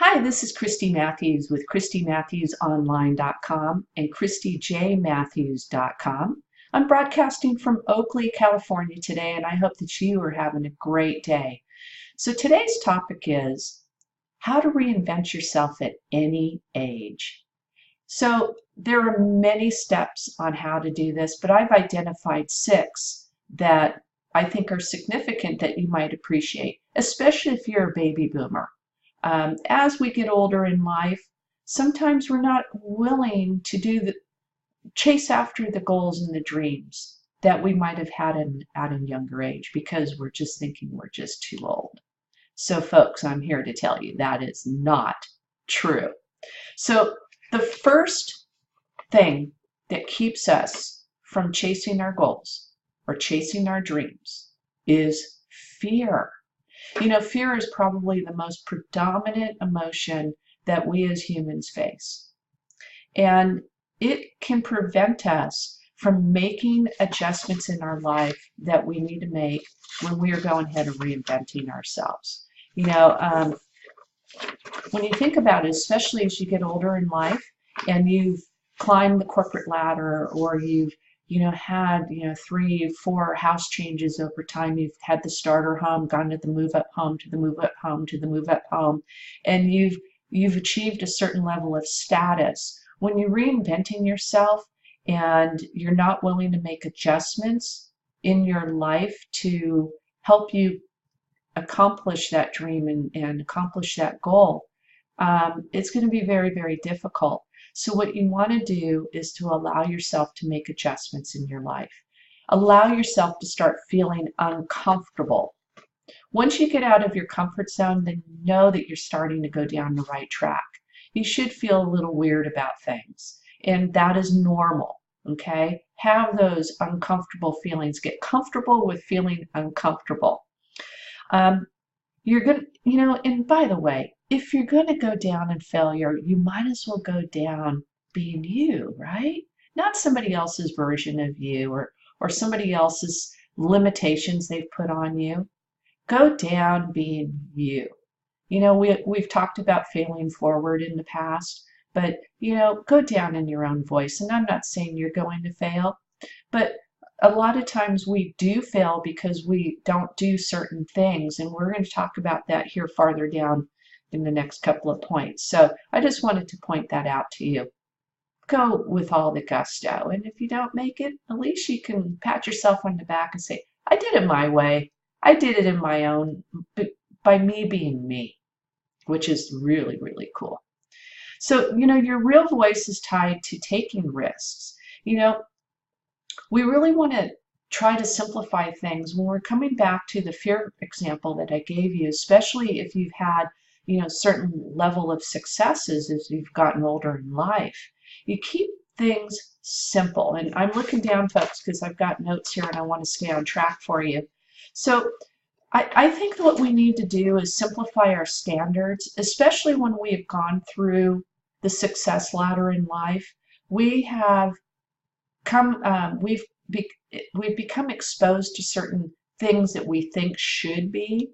Hi, this is Christy Matthews with ChristyMatthewsOnline.com and ChristyJMatthews.com. I'm broadcasting from Oakley, California today, and I hope that you are having a great day. So today's topic is how to reinvent yourself at any age. So there are many steps on how to do this, but I've identified 6 that I think are significant that you might appreciate, especially if you're a baby boomer. As we get older in life, sometimes we're not willing to chase after the goals and the dreams that we might have had at a younger age because we're just thinking we're just too old. So folks, I'm here to tell you that is not true. So the first thing that keeps us from chasing our goals or chasing our dreams is fear. You know, fear is probably the most predominant emotion that we as humans face. And it can prevent us from making adjustments in our life that we need to make when we are going ahead and reinventing ourselves. When you think about it, especially as you get older in life and you've climbed the corporate ladder or you've had 3, 4 house changes over time. You've had the starter home, gone to the move up home, to the move up home, to the move up home, and you've achieved a certain level of status. When you're reinventing yourself and you're not willing to make adjustments in your life to help you accomplish that dream and accomplish that goal, it's going to be very, very difficult. So what you want to do is to allow yourself to make adjustments in your life. Allow yourself to start feeling uncomfortable. Once you get out of your comfort zone, then know that you're starting to go down the right track. You should feel a little weird about things, and that is normal, okay? Have those uncomfortable feelings. Get comfortable with feeling uncomfortable. You're going to, and by the way, if you're going to go down in failure, you might as well go down being you, right? Not somebody else's version of you or somebody else's limitations they've put on you. Go down being you. We've talked about failing forward in the past, but, go down in your own voice. And I'm not saying you're going to fail, but a lot of times we do fail because we don't do certain things, and we're going to talk about that here farther down in the next couple of points. So I just wanted to point that out to you. Go with all the gusto, and if you don't make it, at least you can pat yourself on the back and say, I did it my way. I did it in my own, by me being me, which is really, really cool. So, your real voice is tied to taking risks. We really want to try to simplify things when we're coming back to the fear example that I gave you, especially if you've had, certain level of successes as you've gotten older in life. You keep things simple. And I'm looking down, folks, because I've got notes here and I want to stay on track for you. So I think what we need to do is simplify our standards, especially when we have gone through the success ladder in life. We have we've become exposed to certain things that we think should be,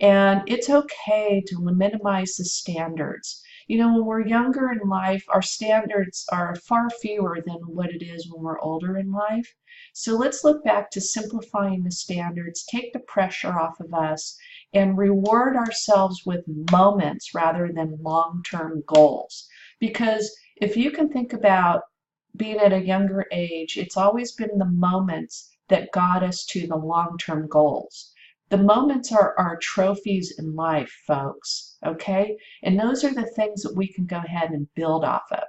and it's okay to minimize the standards. When we're younger in life, our standards are far fewer than what it is when we're older in life. So let's look back to simplifying the standards, take the pressure off of us, and reward ourselves with moments rather than long-term goals. Because if you can think about being at a younger age, it's always been the moments that got us to the long-term goals. The moments are our trophies in life, folks, okay? And those are the things that we can go ahead and build off of.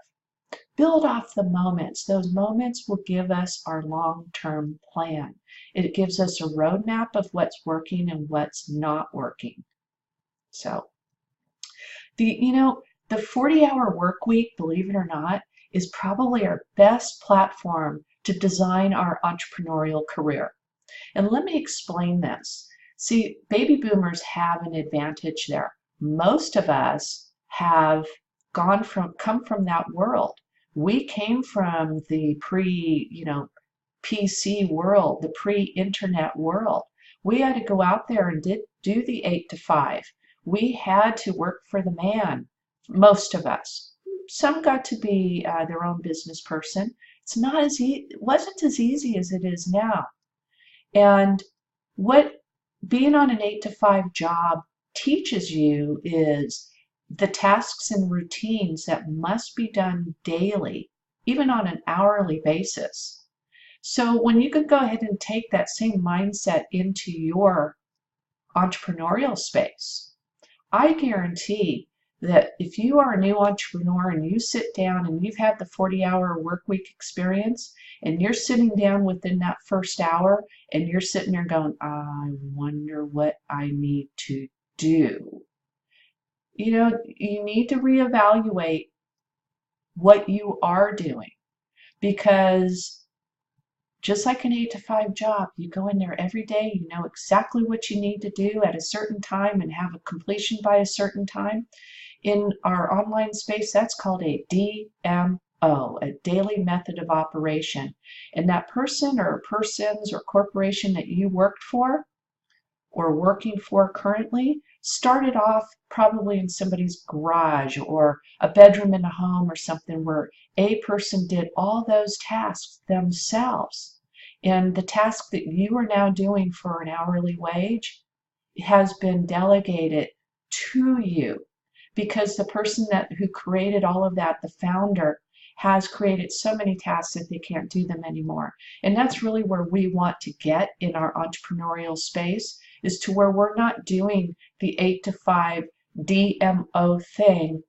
Build off the moments. Those moments will give us our long-term plan. It gives us a roadmap of what's working and what's not working. So, the 40-hour work week, believe it or not, is probably our best platform to design our entrepreneurial career. And let me explain this. See, baby boomers have an advantage there. Most of us have come from that world. We came from the PC world, the pre-internet world. We had to go out there and do the 8 to 5. We had to work for the man, most of us. Some got to be their own business person. It wasn't as easy as it is now. And what being on an 8 to 5 job teaches you is the tasks and routines that must be done daily, even on an hourly basis. So when you could go ahead and take that same mindset into your entrepreneurial space, I guarantee that if you are a new entrepreneur and you sit down and you've had the 40-hour work week experience and you're sitting down within that first hour and you're sitting there going, I wonder what I need to do. You need to reevaluate what you are doing, because just like an 8 to 5 job, you go in there every day, you know exactly what you need to do at a certain time and have a completion by a certain time. In our online space, that's called a DMO, a daily method of operation. And that person or persons or corporation that you worked for or working for currently started off probably in somebody's garage or a bedroom in a home or something, where a person did all those tasks themselves. And the task that you are now doing for an hourly wage has been delegated to you, because the person who created all of that, the founder, has created so many tasks that they can't do them anymore. And that's really where we want to get in our entrepreneurial space, is to where we're not doing the 8 to 5 DMO thing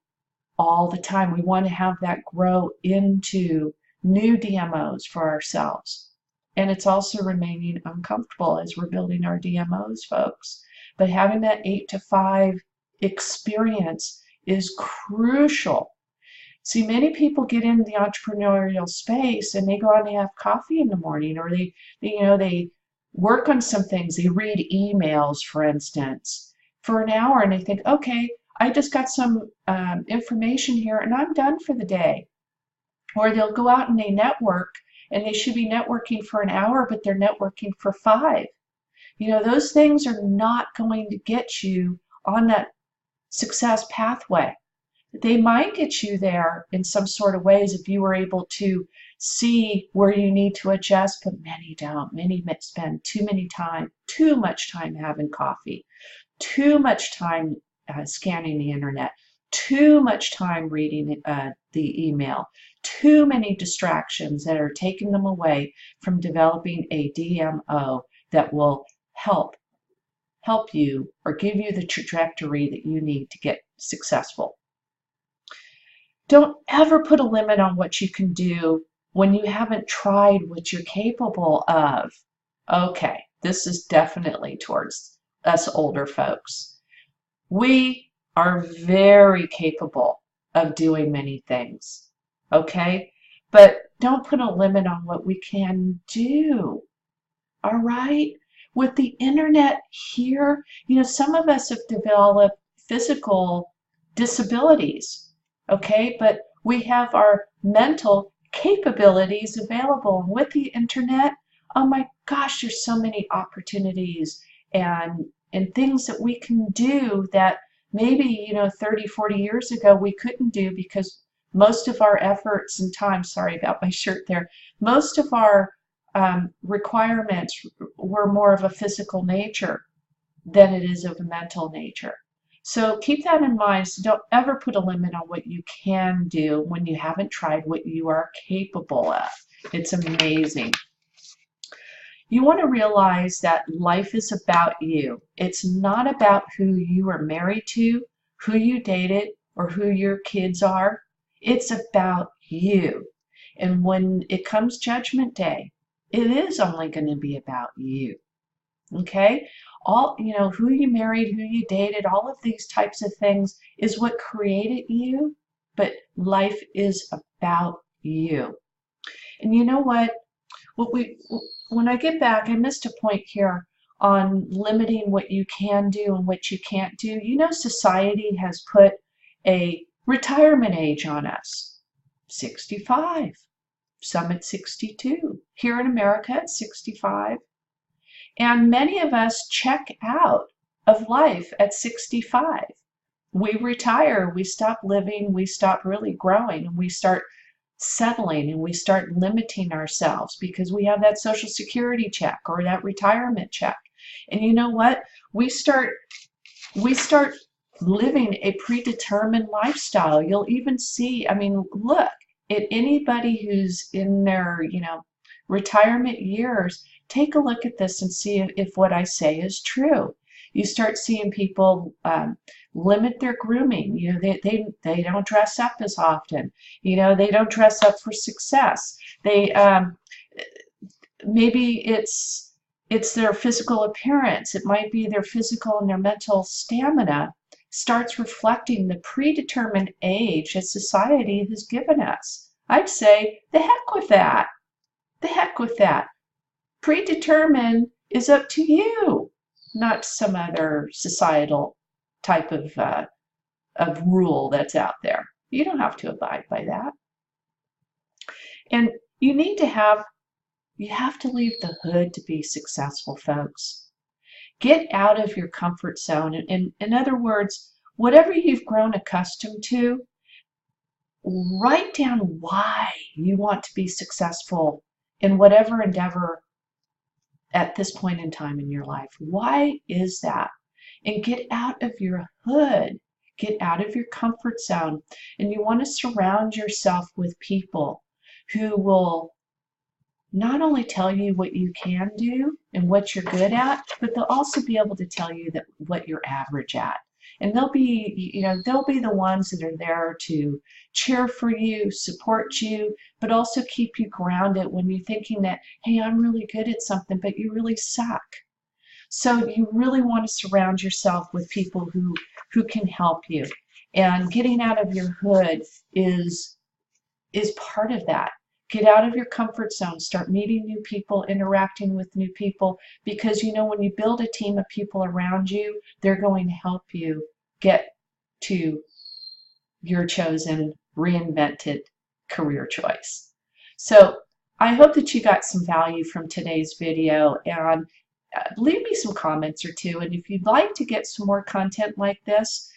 all the time. We want to have that grow into new DMOs for ourselves. And it's also remaining uncomfortable as we're building our DMOs, folks. But having that 8 to 5 experience is crucial. See, many people get into the entrepreneurial space and they go out and they have coffee in the morning, or they work on some things. They read emails, for instance, for an hour, and they think, okay, I just got some information here and I'm done for the day. Or they'll go out and they network, and they should be networking for an hour, but they're networking for 5. Those things are not going to get you on that success pathway. They might get you there in some sort of ways if you were able to see where you need to adjust, but many don't. Many spend too much time having coffee, too much time scanning the internet, too much time reading the email, too many distractions that are taking them away from developing a DMO that will help you or give you the trajectory that you need to get successful. Don't ever put a limit on what you can do when you haven't tried what you're capable of. Okay, this is definitely towards us older folks. We are very capable of doing many things, okay? But don't put a limit on what we can do, all right? With the internet here, some of us have developed physical disabilities, okay? But we have our mental capabilities available. And with the internet, oh my gosh, there's so many opportunities and things that we can do that maybe 30, 40 years ago we couldn't do, because most of our efforts and time, sorry about my shirt there, most of our requirements were more of a physical nature than it is of a mental nature. So keep that in mind. So don't ever put a limit on what you can do when you haven't tried what you are capable of. It's amazing. You want to realize that life is about you. It's not about who you are married to, who you dated, or who your kids are. It's about you. And when it comes Judgment Day, it is only going to be about you. Okay? Who you married, who you dated, all of these types of things is what created you, but life is about you. And you know what? When I get back, I missed a point here on limiting what you can do and what you can't do. Society has put a retirement age on us, 65, some at 62. Here in America, it's 65. And many of us check out of life at 65. We retire, we stop living, we stop really growing, and we start settling and we start limiting ourselves because we have that social security check or that retirement check. And you know what? We start living a predetermined lifestyle. You'll even see, I mean, look at anybody who's in their, retirement years, take a look at this and see if what I say is true. You start seeing people limit their grooming. They don't dress up as often. They don't dress up for success. They maybe it's their physical appearance. It might be their physical and their mental stamina starts reflecting the predetermined age that society has given us. I'd say the heck with that. The heck with that. Predetermined is up to you, not some other societal type of rule that's out there. You don't have to abide by that. And you have to leave the hood to be successful, folks. Get out of your comfort zone. In other words, whatever you've grown accustomed to, write down why you want to be successful in whatever endeavor at this point in time in your life. Why is that? And get out of your hood. Get out of your comfort zone. And you want to surround yourself with people who will not only tell you what you can do and what you're good at, but they'll also be able to tell you that what you're average at. And they'll be the ones that are there to cheer for you, support you, but also keep you grounded when you're thinking that, hey, I'm really good at something, but you really suck. So you really want to surround yourself with people who can help you. And getting out of your hood is part of that. Get out of your comfort zone, start meeting new people, interacting with new people, because when you build a team of people around you, they're going to help you get to your chosen reinvented career choice. So I hope that you got some value from today's video, and leave me some comments or two. And if you'd like to get some more content like this,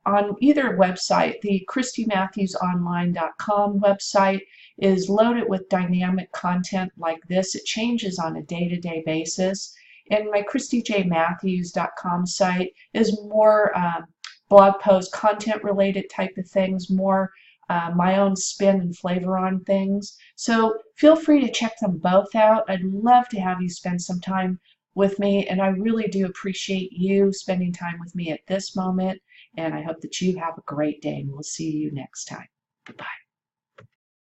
on either website, the ChristyMatthewsOnline.com website is loaded with dynamic content like this. It changes on a day-to-day basis. And my ChristyJMatthews.com site is more blog post, content-related type of things, more my own spin and flavor on things. So feel free to check them both out. I'd love to have you spend some time with me, and I really do appreciate you spending time with me at this moment. And I hope that you have a great day, and we'll see you next time.